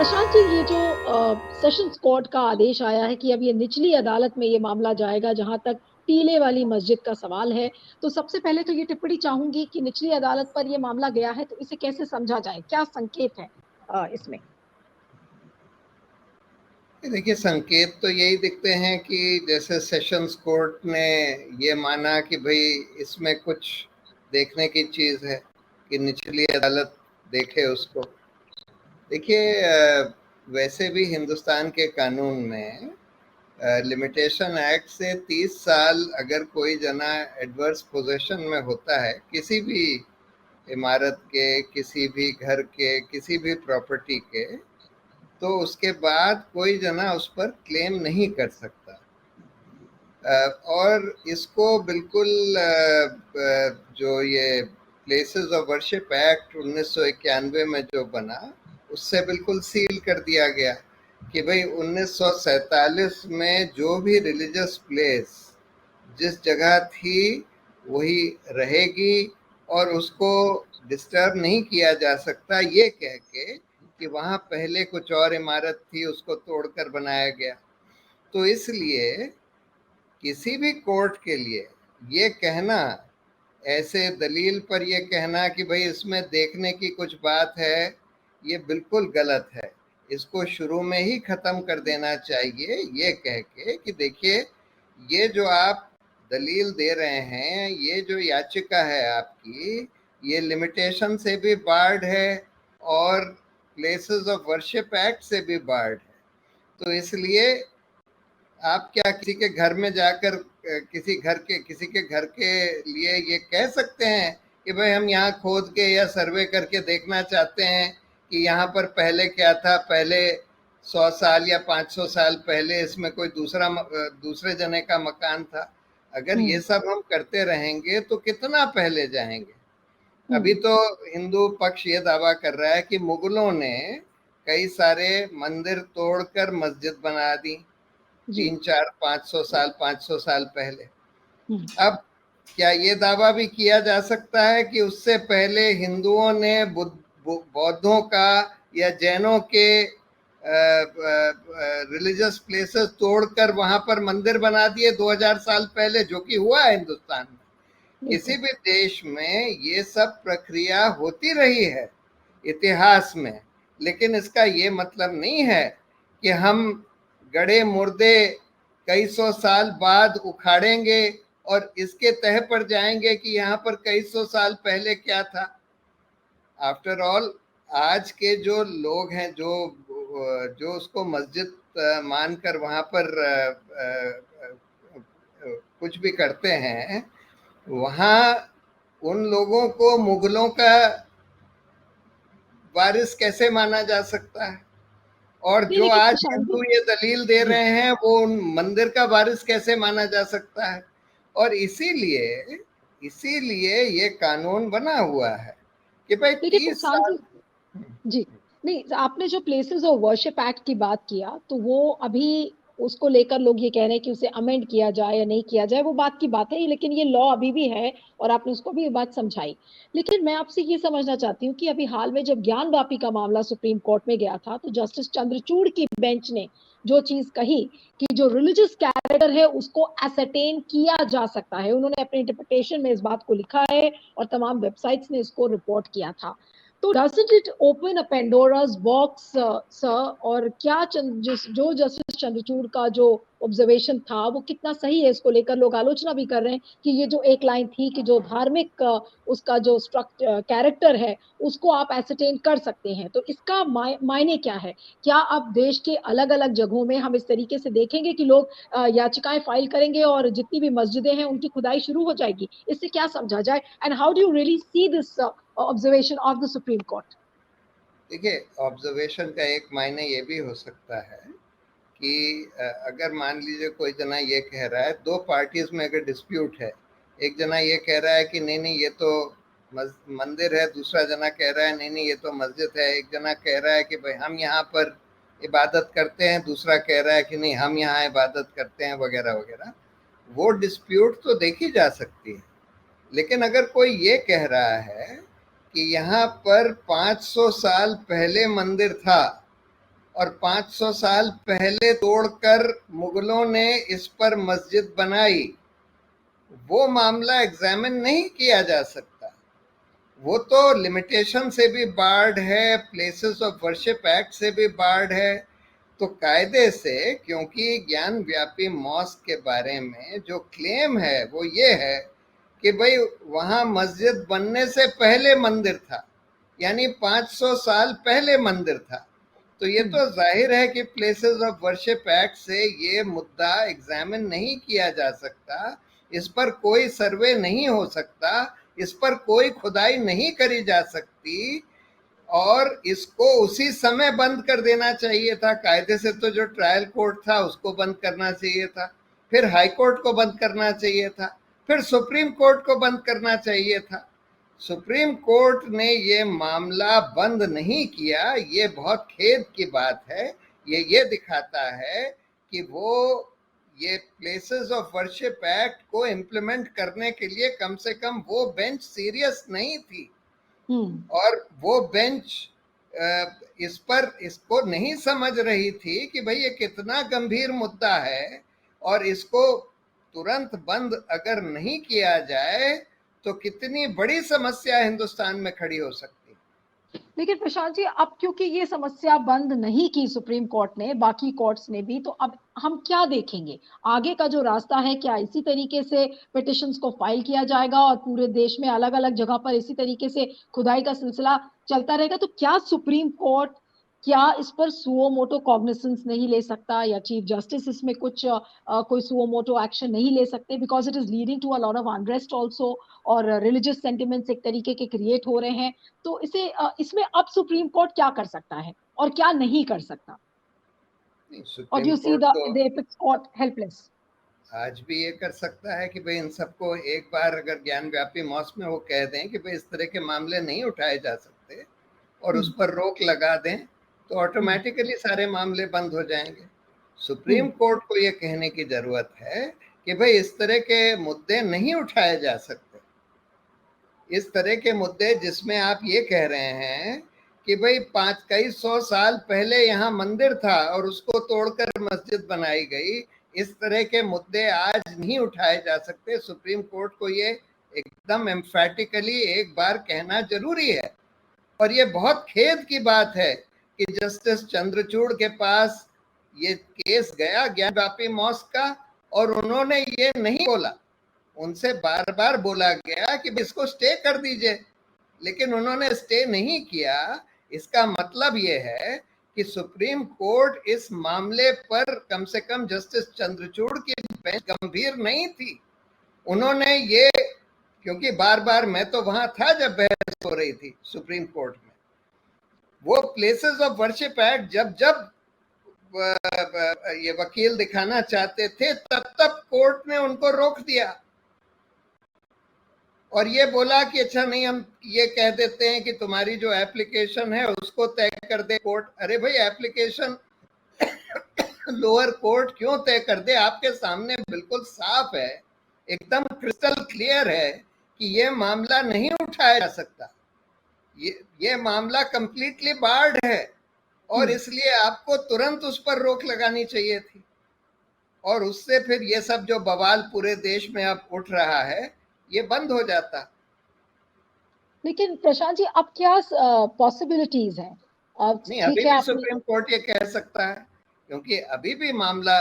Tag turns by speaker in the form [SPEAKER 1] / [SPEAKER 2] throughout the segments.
[SPEAKER 1] प्रशांत जी, ये जो sessions court का आदेश आया है कि अब ये निचली अदालत में ये मामला जाएगा जहां तक टीले वाली मस्जिद का सवाल है, तो सबसे पहले तो ये टिप्पणी चाहूंगी कि निचली अदालत पर ये मामला गया है तो इसे कैसे समझा जाए, क्या संकेत है इसमें?
[SPEAKER 2] देखिए, संकेत तो यही दिखते हैं कि जैसे सेशंस कोर्ट ने ये माना कि भाई इसमें कुछ देखने की चीज़ है कि निचली अदालत देखे उसको। देखिए, वैसे भी हिंदुस्तान के कानून में लिमिटेशन एक्ट से 30 साल अगर कोई जना एडवर्स पोजेशन में होता है किसी भी इमारत के, किसी भी घर के, किसी भी प्रॉपर्टी के, तो उसके बाद कोई जना उस पर क्लेम नहीं कर सकता। और इसको बिल्कुल जो ये प्लेसेस ऑफ वर्शिप एक्ट 1991 में जो बना, उससे बिल्कुल सील कर दिया गया कि भाई 1947 में जो भी रिलीजियस प्लेस जिस जगह थी वही रहेगी और उसको डिस्टर्ब नहीं किया जा सकता, ये कह के कि वहां पहले कुछ और इमारत थी उसको तोड़कर बनाया गया। तो इसलिए किसी भी कोर्ट के लिए ये कहना, ऐसे दलील पर ये कहना कि भाई इसमें देखने की कुछ बात है, ये बिल्कुल गलत है। इसको शुरू में ही खत्म कर देना चाहिए ये कह के कि देखिए, ये जो आप दलील दे रहे हैं, ये जो याचिका है आपकी, ये लिमिटेशन से भी बार्ड है और प्लेसेस ऑफ वर्शिप एक्ट से भी बार्ड है। तो इसलिए आप क्या किसी के घर में जाकर किसी के घर के लिए ये कह सकते हैं कि भाई हम यहाँ खोद के या सर्वे करके देखना चाहते हैं कि यहाँ पर पहले क्या था, पहले 100 साल या 500 साल पहले इसमें कोई दूसरे जने का मकान था। अगर ये सब हम करते रहेंगे तो कितना पहले जाएंगे। अभी तो हिंदू पक्ष ये दावा कर रहा है कि मुगलों ने कई सारे मंदिर तोड़कर मस्जिद बना दी 500 साल पहले। अब क्या ये दावा भी किया जा सकता है कि उससे पहले हिंदुओं ने बौद्धों का या जैनों के रिलीजियस प्लेसेस तोड़कर वहां पर मंदिर बना दिए 2000 साल पहले, जो कि हुआ है हिंदुस्तान में। किसी भी देश में ये सब प्रक्रिया होती रही है इतिहास में, लेकिन इसका ये मतलब नहीं है कि हम गड़े मुर्दे कई सौ साल बाद उखाड़ेंगे और इसके तह पर जाएंगे कि यहाँ पर कई सौ साल पहले क्या था। आफ्टर ऑल आज के जो लोग हैं जो उसको मस्जिद मानकर वहां पर कुछ भी करते हैं, वहां उन लोगों को मुगलों का वारिस कैसे माना जा सकता है? और जो आज हिंदू ये दलील दे रहे हैं वो उन मंदिर का वारिस कैसे माना जा सकता है? और इसीलिए ये कानून बना हुआ है कि भाई 30 साल।
[SPEAKER 1] जी, नहीं, आपने जो प्लेसेस ऑफ वर्शिप एक्ट की बात किया तो वो अभी उसको लेकर लोग ये कह रहे हैं कि उसे अमेंड किया जाए या नहीं किया जाए, वो बात की बात है, लेकिन ये लॉ अभी भी है और आपने उसको भी ये बात समझाई। लेकिन मैं आपसे ये समझना चाहती हूँ कि अभी हाल में जब ज्ञान वापी का मामला सुप्रीम कोर्ट में गया था तो जस्टिस चंद्रचूड़ की बेंच ने जो चीज कही कि जो रिलीजियस कैरेक्टर है उसको एसेटेन किया जा सकता है, उन्होंने अपने इंटरप्रिटेशन में इस बात को लिखा है और तमाम वेबसाइट्स ने इसको रिपोर्ट किया था। तो doesn't it open a Pandora's box, sir? और क्या जो जस्टिस चंद्रचूड़ का जो ऑब्जर्वेशन था वो कितना सही है, इसको लेकर लोग आलोचना भी कर रहे हैं कि ये जो एक लाइन थी कि जो धार्मिक उसका जो कैरेक्टर है उसको आप एसरटेन कर सकते हैं, तो इसका मायने क्या है? क्या अब देश के अलग अलग जगहों में हम इस तरीके से देखेंगे कि लोग याचिकाएं फाइल करेंगे और जितनी भी मस्जिदें हैं उनकी खुदाई शुरू हो जाएगी? इससे क्या समझा जाए, and how do you really see this observation of the supreme court?
[SPEAKER 2] देखिए, ऑब्जर्वेशन का एक मायने ये भी हो सकता है कि अगर मान लीजिए कोई जना ये कह रहा है, दो पार्टीज में अगर डिस्प्यूट है, एक जना ये कह रहा है कि नहीं नहीं ये तो मंदिर है, दूसरा जना कह रहा है नहीं नहीं ये तो मस्जिद है, एक जना कह रहा है कि भाई हम यहाँ पर इबादत करते हैं, दूसरा कह रहा है कि नहीं हम यहाँ इबादत करते हैं, वगैरह वगैरह, वो डिस्प्यूट तो देखी जा सकती है। लेकिन अगर कोई ये कह रहा है कि यहाँ पर 500 साल पहले मंदिर था और 500 साल पहले तोड़कर मुगलों ने इस पर मस्जिद बनाई, वो मामला एग्जामिन नहीं किया जा सकता। वो तो लिमिटेशन से भी बार्ड है, प्लेसेस ऑफ वर्शिप एक्ट से भी बार्ड है। तो कायदे से, क्योंकि ज्ञान व्यापी मॉस्क के बारे में जो क्लेम है वो ये है कि भाई वहां मस्जिद बनने से पहले मंदिर था, यानी 500 साल पहले मंदिर था। तो ये तो जाहिर है कि प्लेसेस ऑफ वर्शिप एक्ट से ये मुद्दा एग्जामिन नहीं किया जा सकता, इस पर कोई सर्वे नहीं हो सकता, इस पर कोई खुदाई नहीं करी जा सकती, और इसको उसी समय बंद कर देना चाहिए था। कायदे से तो जो ट्रायल कोर्ट था उसको बंद करना चाहिए था, फिर हाई कोर्ट को बंद करना चाहिए था, फिर सुप्रीम कोर्ट को बंद करना चाहिए था। सुप्रीम कोर्ट ने ये मामला बंद नहीं किया, ये बहुत खेद की बात है। ये दिखाता है कि वो ये प्लेसेस ऑफ वर्शिप एक्ट को इम्प्लीमेंट करने के लिए कम से कम वो बेंच सीरियस नहीं थी, और वो बेंच इस पर इसको नहीं समझ रही थी कि भाई ये कितना गंभीर मुद्दा है, और इसको तुरंत बंद अगर नहीं किया जाए तो कितनी बड़ी समस्या हिंदुस्तान में खड़ी हो सकती।
[SPEAKER 1] लेकिन प्रशांत जी, अब क्योंकि ये समस्या बंद नहीं की सुप्रीम कोर्ट ने, बाकी कोर्ट्स ने भी, तो अब हम क्या देखेंगे? आगे का जो रास्ता है, क्या इसी तरीके से पिटिशंस को फाइल किया जाएगा और पूरे देश में अलग अलग जगह पर इसी तरीके से खुदाई का सिलसिला चलता रहेगा? तो क्या सुप्रीम कोर्ट, क्या इस पर सुओ मोटो कॉग्निसेंस नहीं ले सकता, या चीफ जस्टिस इसमें कुछ कोई सुओ मोटो एक्शन नहीं ले सकते? Because it is leading to a lot of unrest also, और रिलीजियस सेंटिमेंट्स एक तरीके के क्रिएट हो रहे हैं। तो इसमें अब सुप्रीम कोर्ट क्या कर सकता है और क्या नहीं कर सकता? और
[SPEAKER 2] supreme
[SPEAKER 1] you see
[SPEAKER 2] court
[SPEAKER 1] the
[SPEAKER 2] तो
[SPEAKER 1] एपेक्स कोर्ट हेल्पलेस।
[SPEAKER 2] आज भी ये कर सकता है कि भाई इन सबको एक बार अगर ज्ञान व्यापी मॉस में वो कह दें कि भाई इस तरह के मामले नहीं उठाए जा सकते और उस पर रोक लगा दें, तो ऑटोमेटिकली सारे मामले बंद हो जाएंगे। सुप्रीम कोर्ट को ये कहने की जरूरत है कि भाई इस तरह के मुद्दे नहीं उठाए जा सकते। इस तरह के मुद्दे जिसमें आप ये कह रहे हैं कि भाई कई सौ साल पहले यहाँ मंदिर था और उसको तोड़कर मस्जिद बनाई गई, इस तरह के मुद्दे आज नहीं उठाए जा सकते। सुप्रीम कोर्ट को ये एकदम एम्फैटिकली एक बार कहना जरूरी है। और ये बहुत खेद की बात है कि जस्टिस चंद्रचूड़ के पास ये केस गया ज्ञान व्यापी मॉस्क का, और उन्होंने ये नहीं बोला। उनसे बार बार बोला गया कि इसको स्टे कर दीजिए, लेकिन उन्होंने स्टे नहीं किया। इसका मतलब ये है कि सुप्रीम कोर्ट इस मामले पर कम से कम जस्टिस चंद्रचूड़ की बेंच गंभीर नहीं थी। उन्होंने ये, क्योंकि बार बार मैं तो वहां था जब बहस हो रही थी सुप्रीम कोर्ट में, वो प्लेसेस ऑफ वर्शिप एक्ट जब जब ये वकील दिखाना चाहते थे तब तब कोर्ट ने उनको रोक दिया और ये बोला कि अच्छा नहीं, हम ये कह देते हैं कि तुम्हारी जो एप्लीकेशन है उसको तय कर दे कोर्ट। अरे भाई, एप्लीकेशन लोअर कोर्ट क्यों तय कर दे? आपके सामने बिल्कुल साफ है, एकदम क्रिस्टल क्लियर है कि ये मामला नहीं उठाया जा सकता। ये मामला कंप्लीटली बार्ड है, और इसलिए आपको तुरंत उस पर रोक लगानी चाहिए थी, और उससे फिर ये सब जो बवाल पूरे देश में अब उठ रहा है ये बंद हो जाता।
[SPEAKER 1] लेकिन प्रशांत जी, अब क्या पॉसिबिलिटीज हैं? अब
[SPEAKER 2] नहीं,
[SPEAKER 1] ठीक
[SPEAKER 2] अभी
[SPEAKER 1] है,
[SPEAKER 2] भी
[SPEAKER 1] आपने
[SPEAKER 2] सुप्रीम कोर्ट ये कह सकता है, क्योंकि अभी भी मामला,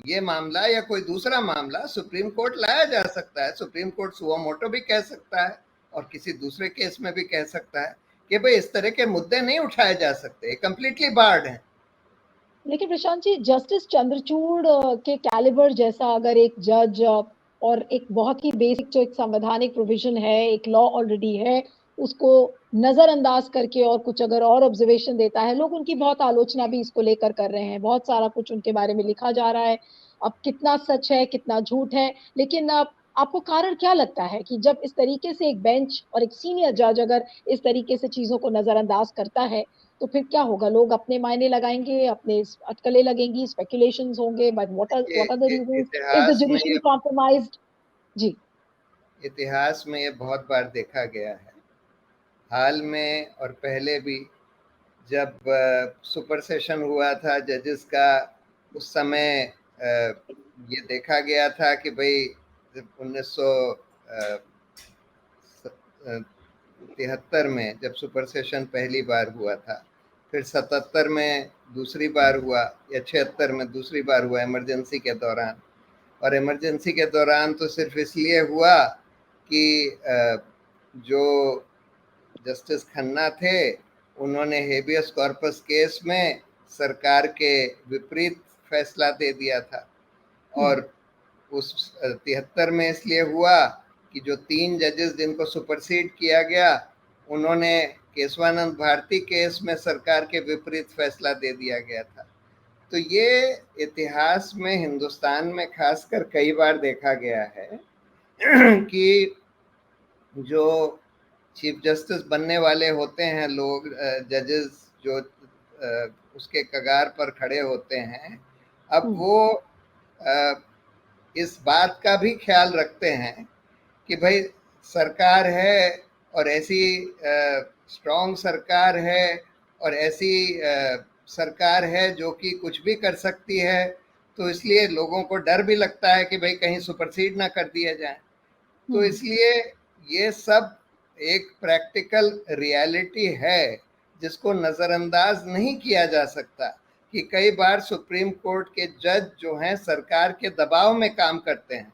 [SPEAKER 2] ये मामला या कोई दूसरा मामला सुप्रीम कोर्ट लाया जा सकता है। सुप्रीम कोर्ट सुओ मोटो भी कह सकता है और किसी दूसरे केस में भी कह सकता है कि भाई इस तरह के मुद्दे नहीं उठाए जा सकते, कंप्लीटली बार्ड हैं।
[SPEAKER 1] लेकिन प्रशांत जी, जस्टिस चंद्रचूड़ के कैलिबर जैसा अगर एक जज, और एक बहुत ही बेसिक जो एक संवैधानिक प्रोविजन है, एक लॉ ऑलरेडी है, उसको नजरअंदाज करके और कुछ अगर और ऑब्जर्वेशन देता है, लोग उनकी बहुत आलोचना भी इसको लेकर कर रहे हैं, बहुत सारा कुछ उनके बारे में लिखा जा रहा है। अब कितना सच है, कितना झूठ है, लेकिन आपको कारण क्या लगता है कि जब इस तरीके से एक बेंच और एक सीनियर जज अगर इस तरीके से चीजों को नजरअंदाज करता है, तो फिर क्या होगा? लोग अपने मायने लगाएंगे, अपने अटकलें लगेंगी, स्पेकुलेशंस होंगे, but what are the reasons? Is the
[SPEAKER 2] इतिहास में
[SPEAKER 1] जुडिशरी कॉम्प्रोमाइज्ड? जी।
[SPEAKER 2] इतिहास में ये बहुत बार देखा गया है, हाल में और पहले भी, जब सुपर सेशन हुआ था जजेस का, उस समय ये देखा गया था कि भाई 1973 में जब सुपर सेशन पहली बार हुआ था, फिर 77 में दूसरी बार हुआ, या 76 में दूसरी बार हुआ इमरजेंसी के दौरान। और इमरजेंसी के दौरान तो सिर्फ इसलिए हुआ कि जो जस्टिस खन्ना थे, उन्होंने हेबियस कॉर्पस केस में सरकार के विपरीत फैसला दे दिया था। और उस 73 में इसलिए हुआ कि जो 3 जजेस जिनको सुपरसीड किया गया, उन्होंने केशवानंद भारती केस में सरकार के विपरीत फैसला दे दिया गया था। तो ये इतिहास में हिंदुस्तान में खासकर कई बार देखा गया है कि जो चीफ जस्टिस बनने वाले होते हैं लोग, जजेस जो उसके कगार पर खड़े होते हैं, अब वो इस बात का भी ख्याल रखते हैं कि भाई सरकार है, और ऐसी स्ट्रॉन्ग सरकार है, और ऐसी सरकार है जो कि कुछ भी कर सकती है, तो इसलिए लोगों को डर भी लगता है कि भाई कहीं सुपरसीड ना कर दिया जाए। तो इसलिए ये सब एक प्रैक्टिकल रियलिटी है जिसको नज़रअंदाज नहीं किया जा सकता कि कई बार सुप्रीम कोर्ट के जज जो हैं सरकार के दबाव में काम करते हैं।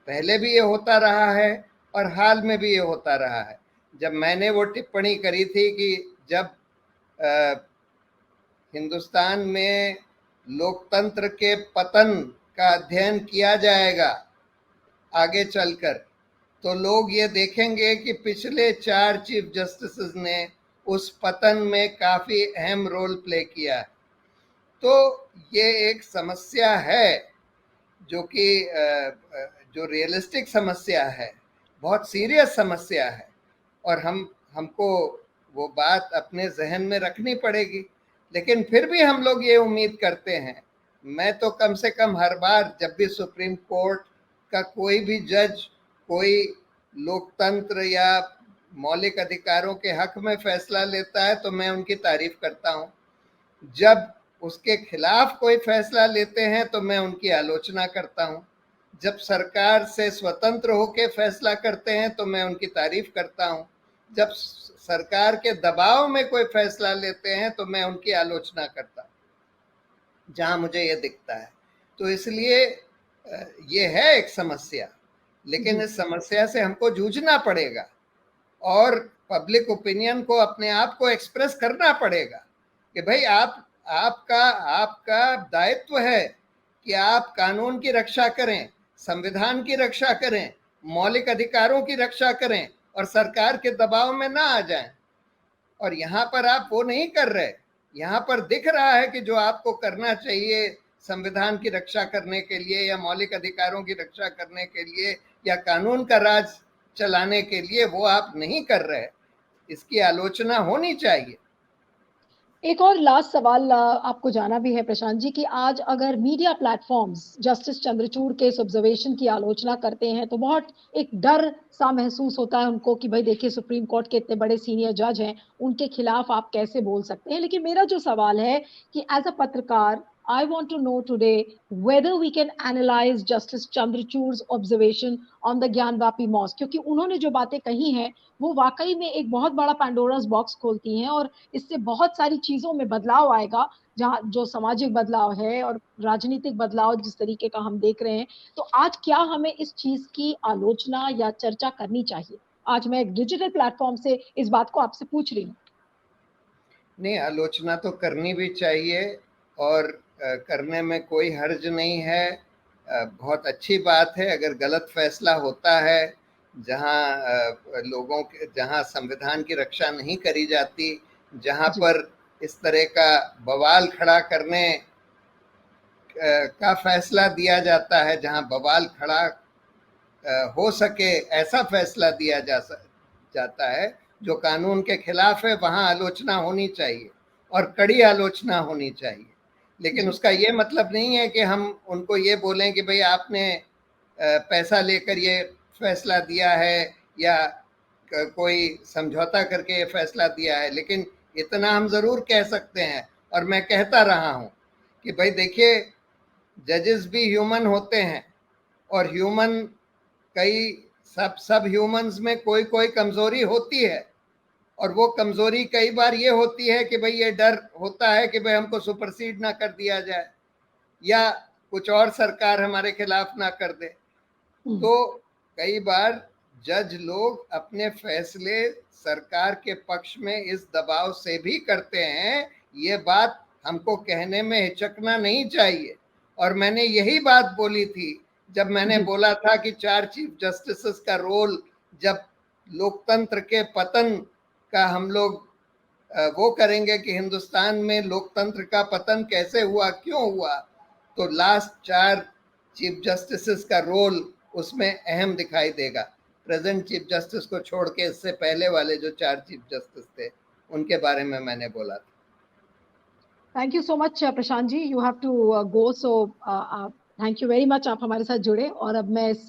[SPEAKER 2] पहले भी ये होता रहा है और हाल में भी ये होता रहा है। जब मैंने वो टिप्पणी करी थी कि जब हिंदुस्तान में लोकतंत्र के पतन का अध्ययन किया जाएगा आगे चलकर, तो लोग ये देखेंगे कि पिछले 4 चीफ जस्टिस ने उस पतन में काफी अहम रोल प्ले किया है। तो ये एक समस्या है जो कि जो रियलिस्टिक समस्या है, बहुत सीरियस समस्या है, और हमको वो बात अपने जहन में रखनी पड़ेगी। लेकिन फिर भी हम लोग ये उम्मीद करते हैं, मैं तो कम से कम हर बार जब भी सुप्रीम कोर्ट का कोई भी जज कोई लोकतंत्र या मौलिक अधिकारों के हक में फैसला लेता है तो मैं उनकी तारीफ करता हूं। जब उसके खिलाफ कोई फैसला लेते हैं तो मैं उनकी आलोचना करता हूं। जब सरकार से स्वतंत्र होकर फैसला करते हैं तो मैं उनकी तारीफ करता हूं। जब सरकार के दबाव में कोई फैसला लेते हैं तो मैं उनकी आलोचना करता हूं, जहां मुझे ये दिखता है। तो इसलिए ये है एक समस्या, लेकिन इस समस्या से हमको जूझना पड़ेगा और पब्लिक ओपिनियन को अपने आप को एक्सप्रेस करना पड़ेगा कि भाई आपका दायित्व है कि आप कानून की रक्षा करें, संविधान की रक्षा करें, मौलिक अधिकारों की रक्षा करें, और सरकार के दबाव में ना आ जाएं। और यहाँ पर आप वो नहीं कर रहे। यहाँ पर दिख रहा है कि जो आपको करना चाहिए संविधान की रक्षा करने के लिए, या मौलिक अधिकारों की रक्षा करने के लिए, या कानून का राज चलाने के लिए, वो आप नहीं कर रहे। इसकी आलोचना होनी चाहिए।
[SPEAKER 1] एक और लास्ट सवाल आपको जाना भी है प्रशांत जी कि आज अगर मीडिया प्लेटफॉर्म्स जस्टिस चंद्रचूड़ के इस ऑब्जर्वेशन की आलोचना करते हैं तो बहुत एक डर सा महसूस होता है उनको कि भाई देखिए सुप्रीम कोर्ट के इतने बड़े सीनियर जज हैं, उनके खिलाफ आप कैसे बोल सकते हैं। लेकिन मेरा जो सवाल है कि एज अ पत्रकार I want to know today whether we can analyze Justice Chandrachud's observation on the Gyanvapi mosque, क्योंकि उन्होंने जो बातें कही हैं वो वाकई में एक बहुत बड़ा पैंडोरास बॉक्स खोलती हैं और इससे बहुत सारी चीजों में बदलाव आएगा, जहाँ जो सामाजिक बदलाव है और राजनीतिक बदलाव जिस तरीके का हम देख रहे हैं। तो आज क्या हमें इस चीज की आलोचना या चर्चा करनी चाहिए? आज मैं एक डिजिटल प्लेटफॉर्म से इस बात को आपसे पूछ रही हूँ।
[SPEAKER 2] नहीं, आलोचना तो करनी भी चाहिए, और करने में कोई हर्ज नहीं है। बहुत अच्छी बात है अगर गलत फैसला होता है, जहां संविधान की रक्षा नहीं करी जाती, जहां पर इस तरह का बवाल खड़ा करने का फैसला दिया जाता है, जहां बवाल खड़ा हो सके ऐसा फैसला दिया जाता है जो कानून के खिलाफ है, वहां आलोचना होनी चाहिए और कड़ी आलोचना होनी चाहिए। लेकिन उसका ये मतलब नहीं है कि हम उनको ये बोलें कि भाई आपने पैसा लेकर ये फैसला दिया है या कोई समझौता करके ये फैसला दिया है। लेकिन इतना हम जरूर कह सकते हैं, और मैं कहता रहा हूं कि भाई देखिए, जजेस भी ह्यूमन होते हैं, और ह्यूमन कई सब ह्यूमंस में कोई कोई कमजोरी होती है, और वो कमजोरी कई बार ये होती है कि भाई ये डर होता है कि भाई हमको सुपरसीड ना कर दिया जाए, या कुछ और सरकार हमारे खिलाफ ना कर दे। तो कई बार जज लोग अपने फैसले सरकार के पक्ष में इस दबाव से भी करते हैं। ये बात हमको कहने में हिचकना नहीं चाहिए, और मैंने यही बात बोली थी जब मैंने बोला था कि 4 चीफ जस्टिस का रोल, जब लोकतंत्र के पतन का हम लोग वो करेंगे कि हिंदुस्तान में लोकतंत्र का पतन कैसे हुआ, क्यों हुआ, तो लास्ट 4 चीफ जस्टिस का रोल उसमें अहम दिखाई देगा। प्रेजेंट चीफ जस्टिस को छोड़ के इससे पहले वाले जो 4 चीफ जस्टिस थे उनके बारे में मैंने बोला था।
[SPEAKER 1] Thank you so much Prashant ji, you have to go, so thank you very much, आप हमारे साथ जुड़े। और अब मैं इस